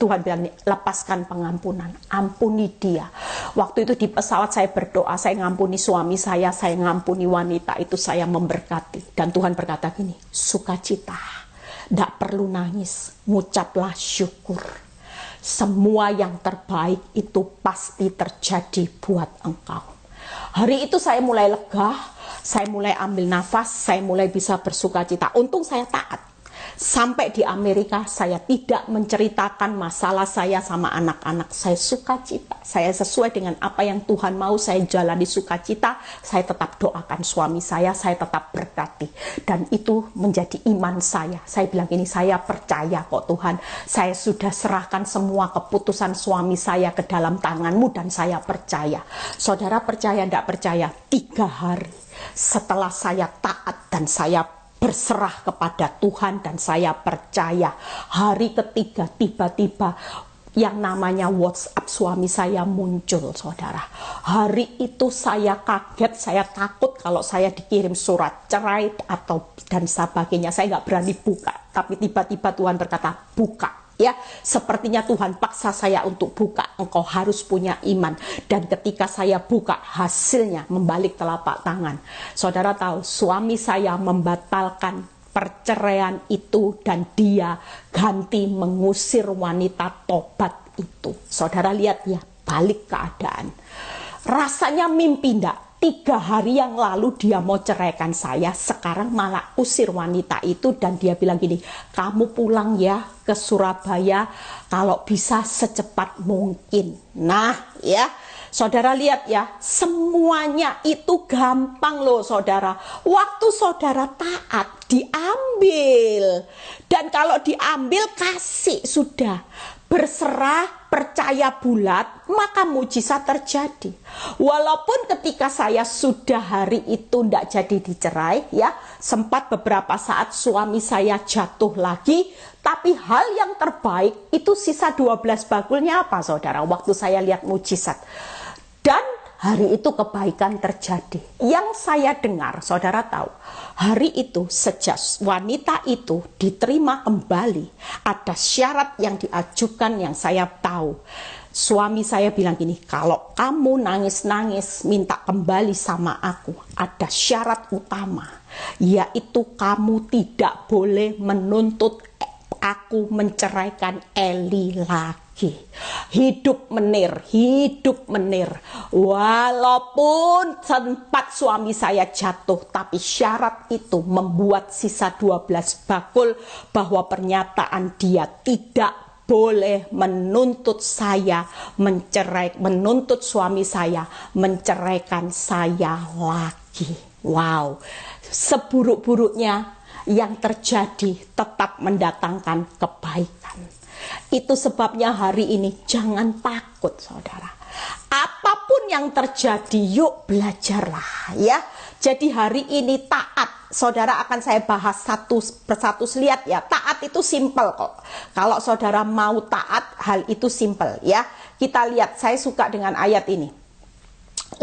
Tuhan bilang, lepaskan pengampunan, ampuni dia. Waktu itu di pesawat saya berdoa, saya ngampuni suami saya ngampuni wanita itu, saya memberkati. Dan Tuhan berkata gini, sukacita, tidak perlu nangis, ngucaplah syukur. Semua yang terbaik itu pasti terjadi buat engkau. Hari itu saya mulai lega, saya mulai ambil nafas, saya mulai bisa bersukacita. Untung saya taat. Sampai di Amerika saya tidak menceritakan masalah saya sama anak-anak. Saya sukacita, saya sesuai dengan apa yang Tuhan mau, saya jalani sukacita. Saya tetap doakan suami saya tetap berkati. Dan itu menjadi iman saya. Saya bilang ini, saya percaya kok Tuhan. Saya sudah serahkan semua keputusan suami saya ke dalam tangan-Mu dan saya percaya. Saudara percaya tidak percaya? 3 hari setelah saya taat dan saya berserah kepada Tuhan dan saya percaya, hari ketiga tiba-tiba yang namanya WhatsApp suami saya muncul, saudara. Hari itu saya kaget, saya takut kalau saya dikirim surat cerai dan sebagainya. Saya nggak berani buka, tapi tiba-tiba Tuhan berkata, buka. Ya, sepertinya Tuhan paksa saya untuk buka. Engkau harus punya iman. Dan ketika saya buka, hasilnya membalik telapak tangan. Saudara tahu, suami saya membatalkan perceraian itu dan dia ganti mengusir wanita tobat itu. Saudara lihat ya, balik keadaan. Rasanya mimpi enggak? 3 hari yang lalu dia mau ceraikan saya, sekarang malah usir wanita itu dan dia bilang gini, kamu pulang ya ke Surabaya kalau bisa secepat mungkin. Nah ya, saudara lihat ya, semuanya itu gampang loh saudara. Waktu saudara taat, diambil. Dan kalau diambil, kasih sudah. Berserah, percaya bulat, maka mujizat terjadi. Walaupun ketika saya sudah hari itu tidak jadi dicerai, ya, sempat beberapa saat suami saya jatuh lagi, tapi hal yang terbaik itu sisa 12 bakulnya apa saudara? Waktu saya lihat mujizat. Dan hari itu kebaikan terjadi. Yang saya dengar, saudara tahu, hari itu sejak wanita itu diterima kembali, ada syarat yang diajukan yang saya tahu. Suami saya bilang gini, kalau kamu nangis-nangis minta kembali sama aku, ada syarat utama, yaitu kamu tidak boleh menuntut aku menceraikan Eli lagi. Hidup menir. Walaupun sempat suami saya jatuh, tapi syarat itu membuat sisa 12 bakul bahwa pernyataan dia tidak boleh menuntut saya menuntut suami saya menceraikan saya lagi. Wow, seburuk-buruknya yang terjadi tetap mendatangkan kebaikan. Itu sebabnya hari ini jangan takut saudara. Apapun yang terjadi, yuk belajarlah ya. Jadi hari ini taat, saudara akan saya bahas satu persatu. Lihat ya, taat itu simple kok. Kalau saudara mau taat, hal itu simple ya. Kita lihat, saya suka dengan ayat ini.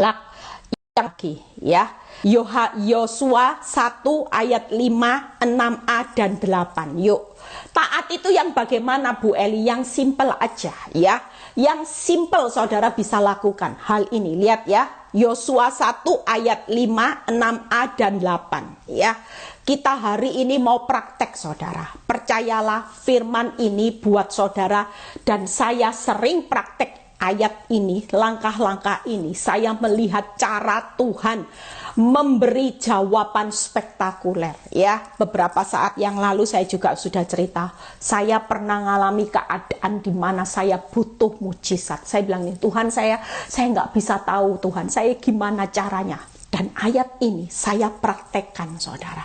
Lagi ya. Yosua 1 ayat 5, 6a dan 8. Yuk. Taat itu yang bagaimana Bu Eli? Yang simple aja ya. Yang simple saudara bisa lakukan hal ini. Lihat ya. Yosua 1 ayat 5, 6a dan 8 ya. Kita hari ini mau praktek saudara. Percayalah firman ini buat saudara dan saya sering praktek ayat ini, langkah-langkah ini. Saya melihat cara Tuhan memberi jawaban spektakuler ya. Beberapa saat yang lalu saya juga sudah cerita, saya pernah mengalami keadaan di mana saya butuh mujizat. Saya bilang nih, Tuhan saya nggak bisa tahu Tuhan, saya gimana caranya. Dan ayat ini saya praktekkan saudara.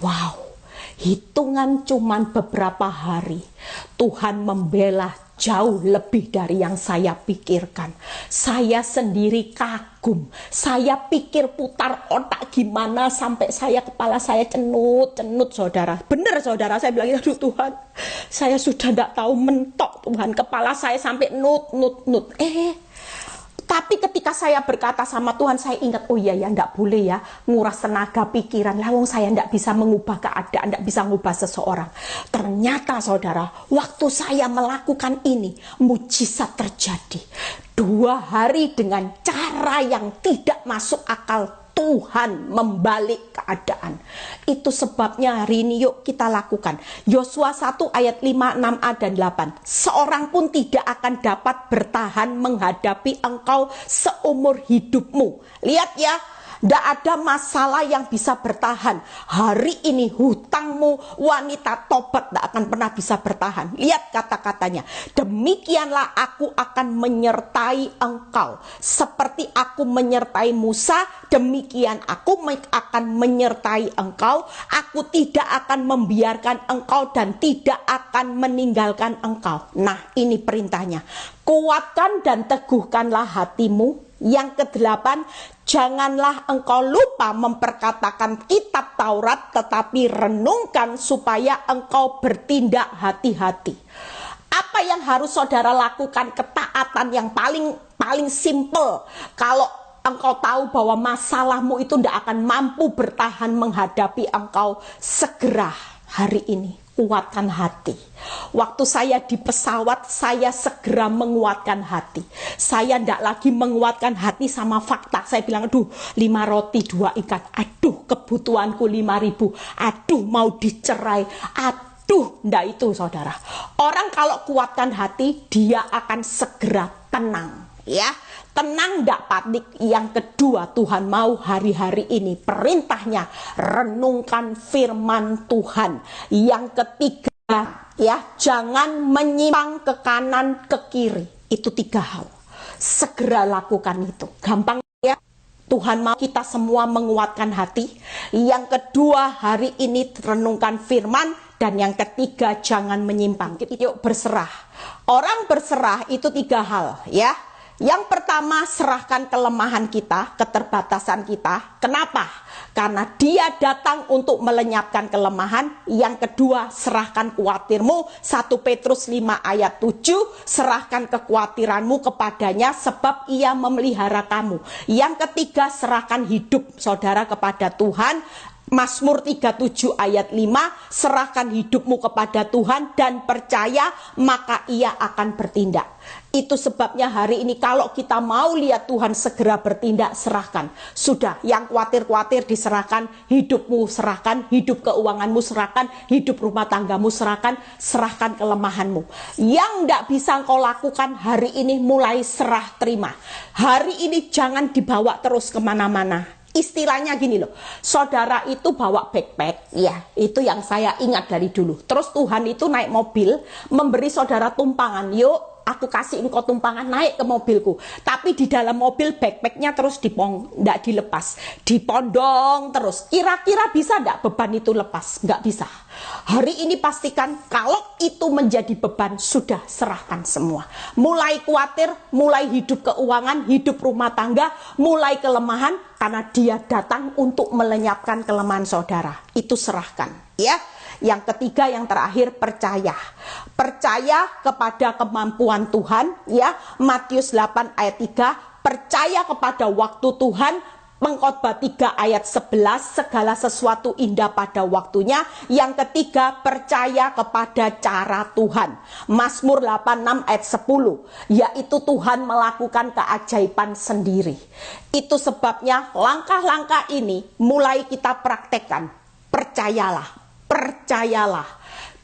Wow, hitungan cuman beberapa hari Tuhan membela jauh lebih dari yang saya pikirkan. Saya sendiri kagum. Saya pikir putar otak gimana sampai kepala saya cenut saudara. Bener saudara, saya bilang, aduh Tuhan, saya sudah tidak tahu mentok Tuhan. Kepala saya sampai nut. Tapi ketika saya berkata sama Tuhan, saya ingat, oh iya ya, enggak boleh ya nguras tenaga pikiran. Lawang saya enggak bisa mengubah keadaan, enggak bisa mengubah seseorang. Ternyata saudara, waktu saya melakukan ini, mujizat terjadi. 2 hari dengan cara yang tidak masuk akal, Tuhan membalik keadaan. Itu sebabnya hari ini yuk kita lakukan. Yosua 1 ayat 5, 6a dan 8. Seorang pun tidak akan dapat bertahan menghadapi engkau seumur hidupmu. Lihat ya, tidak ada masalah yang bisa bertahan. Hari ini hutangmu, wanita tobat tidak akan pernah bisa bertahan. Lihat kata-katanya. Demikianlah aku akan menyertai engkau. Seperti aku menyertai Musa, demikian aku akan menyertai engkau. Aku tidak akan membiarkan engkau dan tidak akan meninggalkan engkau. Nah, ini perintahnya. Kuatkan dan teguhkanlah hatimu. Yang ke-8, janganlah engkau lupa memperkatakan kitab Taurat, tetapi renungkan supaya engkau bertindak hati-hati. Apa yang harus saudara lakukan? Ketaatan yang paling simple. Kalau engkau tahu bahwa masalahmu itu tidak akan mampu bertahan menghadapi engkau, segera hari ini kuatkan hati. Waktu saya di pesawat, saya segera menguatkan hati. Saya tidak lagi menguatkan hati sama fakta. Saya bilang, aduh 5 roti 2 ikan, aduh kebutuhanku 5.000, aduh mau dicerai, aduh, ndak itu saudara. Orang kalau kuatkan hati, dia akan segera tenang, ya. Tenang, ndak panik. Yang kedua, Tuhan mau hari-hari ini perintahnya renungkan firman Tuhan. Yang ketiga, ya, jangan menyimpang ke kanan ke kiri. Itu 3 hal. Segera lakukan itu. Gampang ya. Tuhan mau kita semua menguatkan hati. Yang kedua, hari ini renungkan firman. Dan yang ketiga, jangan menyimpang. Yuk berserah. Orang berserah itu 3 hal, ya. Yang pertama, serahkan kelemahan kita, keterbatasan kita. Kenapa? Karena dia datang untuk melenyapkan kelemahan. Yang kedua, serahkan khawatirmu. 1 Petrus 5 ayat 7, serahkan kekhawatiranmu kepadanya sebab ia memelihara kamu. Yang ketiga, serahkan hidup saudara kepada Tuhan. Mazmur 37 ayat 5, serahkan hidupmu kepada Tuhan dan percaya maka ia akan bertindak. Itu sebabnya hari ini kalau kita mau lihat Tuhan segera bertindak, serahkan. Sudah, yang khawatir-khawatir diserahkan, hidupmu serahkan, hidup keuanganmu serahkan, hidup rumah tanggamu serahkan, serahkan kelemahanmu. Yang tidak bisa engkau lakukan hari ini mulai serah terima. Hari ini jangan dibawa terus kemana-mana. Istilahnya gini loh, saudara itu bawa backpack, ya itu yang saya ingat dari dulu. Terus Tuhan itu naik mobil, memberi saudara tumpangan, yuk aku kasih engkau tumpangan, naik ke mobilku. Tapi di dalam mobil backpacknya terus tidak dilepas, dipondong terus. Kira-kira bisa tidak beban itu lepas? Nggak bisa. Hari ini pastikan kalau itu menjadi beban, sudah serahkan semua. Mulai khawatir, mulai hidup keuangan, hidup rumah tangga, mulai kelemahan, karena dia datang untuk melenyapkan kelemahan saudara. Itu serahkan, ya. Yang ketiga, yang terakhir, percaya. Percaya kepada kemampuan Tuhan, ya. Matius 8 ayat 3, percaya kepada waktu Tuhan. Pengkhotbah 3 ayat 11, segala sesuatu indah pada waktunya. Yang ketiga, percaya kepada cara Tuhan. Mazmur 86 ayat 10, yaitu Tuhan melakukan keajaiban sendiri. Itu sebabnya langkah-langkah ini mulai kita praktekkan. Percayalah. Percayalah,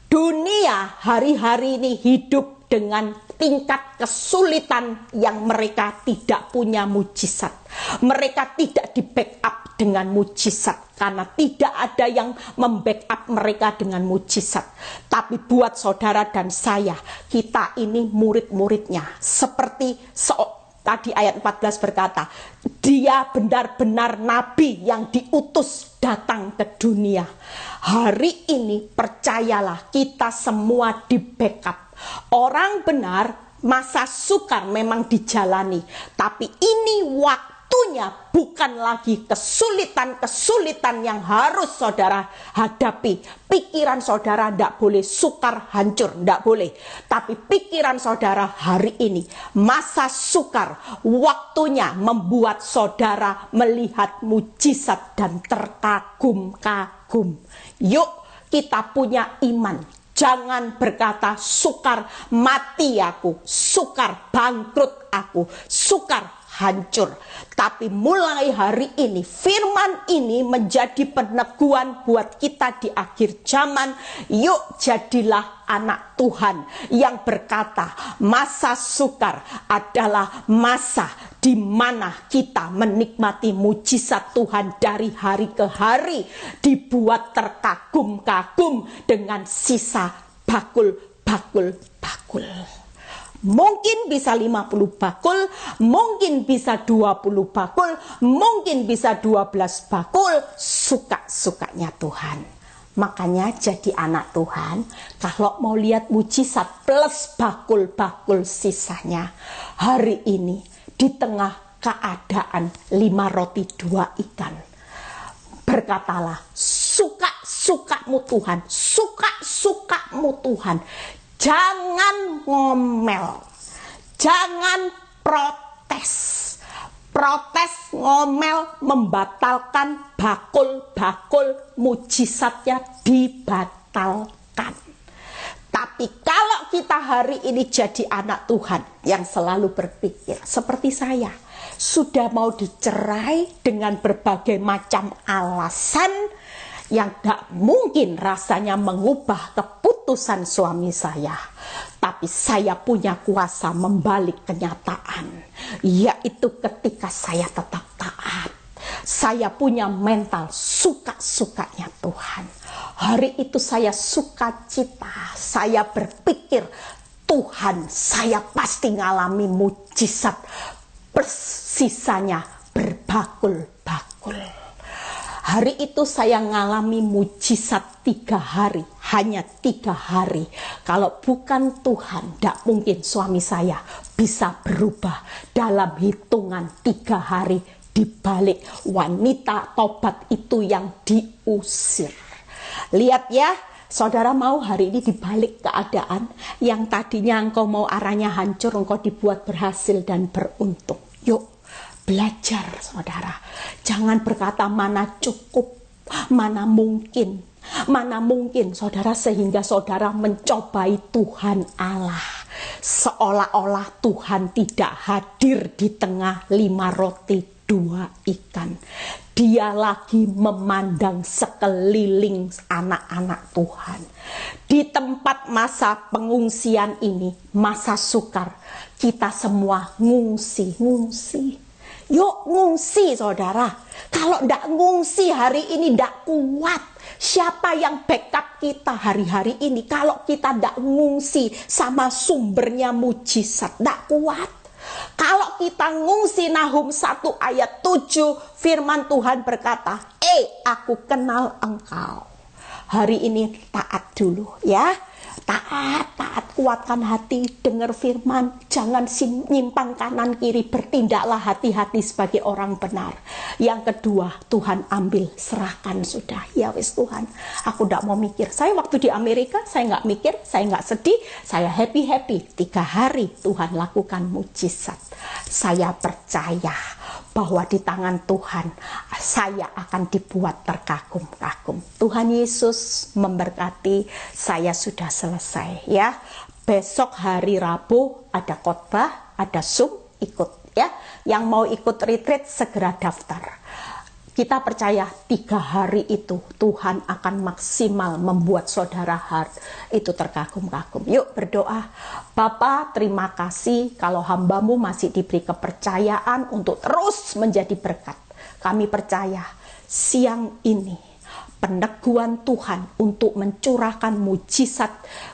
dunia hari-hari ini hidup dengan tingkat kesulitan yang mereka tidak punya mujizat. Mereka tidak di backup dengan mujizat karena tidak ada yang membackup mereka dengan mujizat. Tapi buat saudara dan saya, kita ini murid-muridnya. Seperti Tadi ayat 14 berkata, dia benar-benar nabi yang diutus datang ke dunia. Hari ini percayalah, kita semua di backup. Orang benar, masa sukar memang dijalani, tapi ini waktunya bukan lagi kesulitan-kesulitan yang harus saudara hadapi. Pikiran saudara tidak boleh sukar hancur, tidak boleh. Tapi pikiran saudara hari ini, masa sukar, waktunya membuat saudara melihat mujizat dan terkagum-kagum. Yuk kita punya iman. Jangan berkata sukar mati aku, sukar bangkrut aku, sukar hancur. Tapi mulai hari ini firman ini menjadi peneguhan buat kita di akhir zaman. Yuk jadilah anak Tuhan yang berkata masa sukar adalah masa di mana kita menikmati mujizat Tuhan dari hari ke hari, dibuat terkagum-kagum dengan sisa bakul-bakul. Mungkin bisa 50 bakul, mungkin bisa 20 bakul, mungkin bisa 12 bakul, suka-sukanya Tuhan. Makanya jadi anak Tuhan, kalau mau lihat mujizat plus bakul-bakul sisanya, hari ini di tengah keadaan 5 roti 2 ikan, berkatalah suka-sukamu Tuhan, suka-sukamu Tuhan. Jangan ngomel, jangan protes. Protes, ngomel, membatalkan bakul-bakul mujizatnya dibatalkan. Tapi kalau kita hari ini jadi anak Tuhan yang selalu berpikir seperti saya, sudah mau dicerai dengan berbagai macam alasan yang tak mungkin rasanya mengubah keputusan suami saya. Tapi saya punya kuasa membalik kenyataan, yaitu ketika saya tetap taat. Saya punya mental suka-sukanya Tuhan. Hari itu saya sukacita, saya berpikir Tuhan, saya pasti ngalami mujizat, persisanya berbakul-bakul. Hari itu saya ngalami mujizat 3 hari, hanya 3 hari. Kalau bukan Tuhan, tidak mungkin suami saya bisa berubah dalam hitungan 3 hari. Dibalik wanita tobat itu yang diusir. Lihat ya, saudara mau hari ini dibalik keadaan yang tadinya engkau mau arahnya hancur, engkau dibuat berhasil dan beruntung. Yuk. Belajar saudara, jangan berkata mana cukup, mana mungkin saudara, sehingga saudara mencobai Tuhan Allah. Seolah-olah Tuhan tidak hadir di tengah 5 roti 2 ikan. Dia lagi memandang sekeliling anak-anak Tuhan. Di tempat masa pengungsian ini, masa sukar, kita semua ngungsi. Yuk ngungsi saudara. Kalau ndak ngungsi hari ini ndak kuat. Siapa yang backup kita hari-hari ini? Kalau kita ndak ngungsi sama sumbernya mujizat, ndak kuat. Kalau kita ngungsi Nahum 1 ayat 7, firman Tuhan berkata, aku kenal engkau. Hari ini taat dulu ya. Taat, kuatkan hati, dengar firman, jangan nyimpang kanan kiri, bertindaklah hati-hati sebagai orang benar. Yang kedua, Tuhan ambil, serahkan sudah. Ya wis Tuhan, aku tidak mau mikir. Saya waktu di Amerika, saya nggak mikir, saya nggak sedih, saya happy. 3 hari Tuhan lakukan mujizat. Saya percaya bahwa di tangan Tuhan saya akan dibuat terkagum-kagum. Tuhan Yesus memberkati. Saya sudah selesai ya. Besok hari Rabu ada khotbah, ada Zoom, ikut ya. Yang mau ikut retreat segera daftar. Kita percaya 3 hari itu Tuhan akan maksimal membuat saudara itu terkagum-kagum. Yuk berdoa. Bapa, terima kasih kalau hambamu masih diberi kepercayaan untuk terus menjadi berkat. Kami percaya siang ini peneguhan Tuhan untuk mencurahkan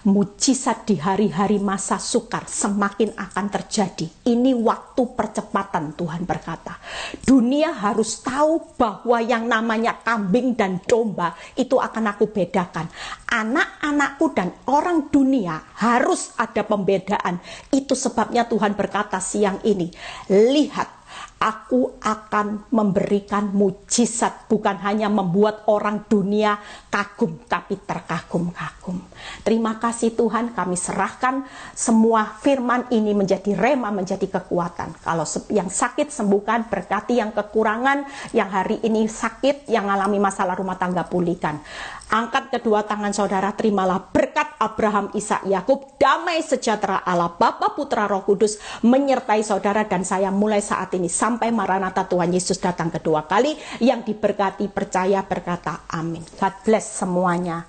mujizat di hari-hari masa sukar semakin akan terjadi. Ini waktu percepatan, Tuhan berkata. Dunia harus tahu bahwa yang namanya kambing dan domba itu akan aku bedakan. Anak-anakku dan orang dunia harus ada pembedaan. Itu sebabnya Tuhan berkata siang ini, lihat, aku akan memberikan mujizat, bukan hanya membuat orang dunia kagum, tapi terkagum-kagum. Terima kasih Tuhan, kami serahkan semua firman ini menjadi rema, menjadi kekuatan. Kalau yang sakit sembuhkan, berkati yang kekurangan, yang hari ini sakit, yang alami masalah rumah tangga pulihkan. Angkat kedua tangan saudara, terimalah berkat Abraham, Ishak, Yakub, damai sejahtera Allah Bapa, Putra, Roh Kudus menyertai saudara dan saya mulai saat ini sampai Maranatha Tuhan Yesus datang kedua kali. Yang diberkati percaya berkata amin. God bless semuanya.